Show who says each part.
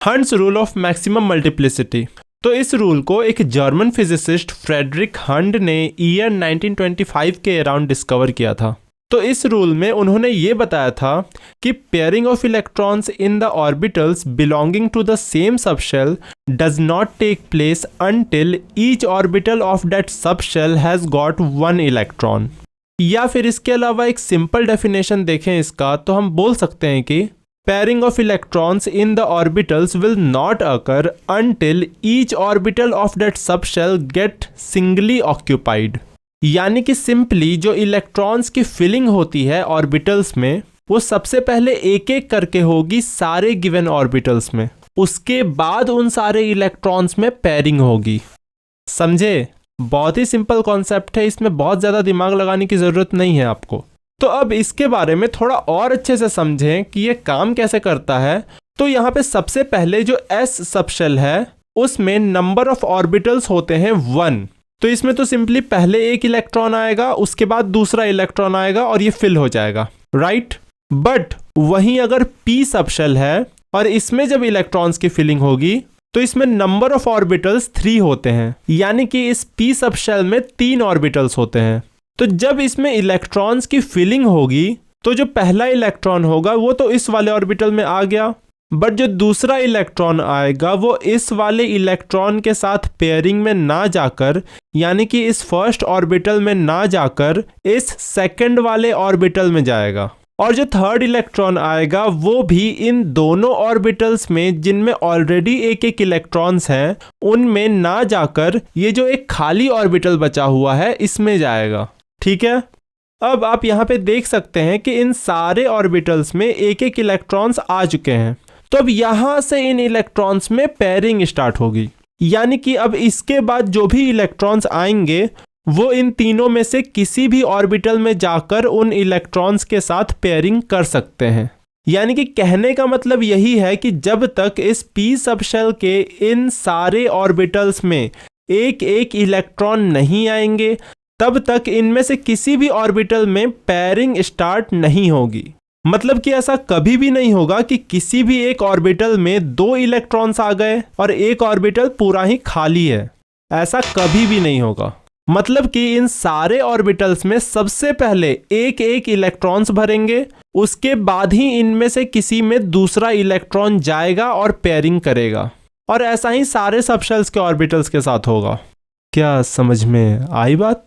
Speaker 1: Hunts rule of maximum multiplicity. तो इस rule को एक जर्मन फिजिसिस्ट फ्रेडरिक हंट ने ईयर 1925 के अराउंड डिस्कवर किया था। तो इस रूल में उन्होंने ये बताया था कि pairing of electrons in the orbitals belonging to the same subshell does not take place until each orbital of that subshell has got one electron. या फिर इसके अलावा एक सिंपल डेफिनेशन देखें इसका तो हम बोल सकते हैं कि pairing of electrons in the orbitals will not occur until each orbital of that subshell get singly occupied। यानी कि सिंपली जो इलेक्ट्रॉन्स की फिलिंग होती है ऑर्बिटल्स में वो सबसे पहले एक एक करके होगी सारे गिवन ऑर्बिटल्स में, उसके बाद उन सारे इलेक्ट्रॉन्स में पेयरिंग होगी। समझे? बहुत ही सिंपल कॉन्सेप्ट है, इसमें बहुत ज़्यादा दिमाग लगाने की ज़रूरत नहीं है आपको। तो अब इसके बारे में थोड़ा और अच्छे से समझें कि ये काम कैसे करता है। तो यहाँ पे सबसे पहले जो s सबशेल है उसमें नंबर ऑफ ऑर्बिटल्स होते हैं 1। तो इसमें तो सिंपली पहले एक इलेक्ट्रॉन आएगा, उसके बाद दूसरा इलेक्ट्रॉन आएगा और ये फिल हो जाएगा, राइट। बट वहीं अगर p सबशेल है और इसमें जब इलेक्ट्रॉन्स की फिलिंग होगी तो इसमें नंबर ऑफ ऑर्बिटल्स 3 होते हैं, यानी कि इस p सबशेल में 3 ऑर्बिटल्स होते हैं। तो जब इसमें इलेक्ट्रॉन्स की फिलिंग होगी तो जो पहला इलेक्ट्रॉन होगा वो तो इस वाले ऑर्बिटल में आ गया, बट जो दूसरा इलेक्ट्रॉन आएगा वो इस वाले इलेक्ट्रॉन के साथ पेयरिंग में ना जाकर, यानी कि इस फर्स्ट ऑर्बिटल में ना जाकर इस सेकंड वाले ऑर्बिटल में जाएगा। और जो थर्ड इलेक्ट्रॉन आएगा वो भी इन दोनों ऑर्बिटल्स में जिनमें ऑलरेडी एक एक इलेक्ट्रॉन्स हैं उनमें ना जाकर ये जो एक खाली ऑर्बिटल बचा हुआ है इसमें जाएगा। ठीक है, अब आप यहाँ पे देख सकते हैं कि इन सारे ऑर्बिटल्स में एक एक इलेक्ट्रॉन्स आ चुके हैं। तो अब यहाँ से इन इलेक्ट्रॉन्स में पेयरिंग स्टार्ट होगी, यानी कि अब इसके बाद जो भी इलेक्ट्रॉन्स आएंगे वो इन तीनों में से किसी भी ऑर्बिटल में जाकर उन इलेक्ट्रॉन्स के साथ पेयरिंग कर सकते हैं। यानी कि कहने का मतलब यही है कि जब तक इस p सबशेल के इन सारे ऑर्बिटल्स में एक एक इलेक्ट्रॉन नहीं आएंगे तब तक इनमें से किसी भी ऑर्बिटल में पेयरिंग स्टार्ट नहीं होगी। मतलब कि ऐसा कभी भी नहीं होगा कि किसी भी एक ऑर्बिटल में 2 इलेक्ट्रॉन्स आ गए और एक ऑर्बिटल पूरा ही खाली है, ऐसा कभी भी नहीं होगा। मतलब कि इन सारे ऑर्बिटल्स में सबसे पहले एक एक इलेक्ट्रॉन्स भरेंगे, उसके बाद ही इनमें से किसी में दूसरा इलेक्ट्रॉन जाएगा और पेयरिंग करेगा, और ऐसा ही सारे सबशेल्स के ऑर्बिटल्स के साथ होगा। क्या समझ में आई बात?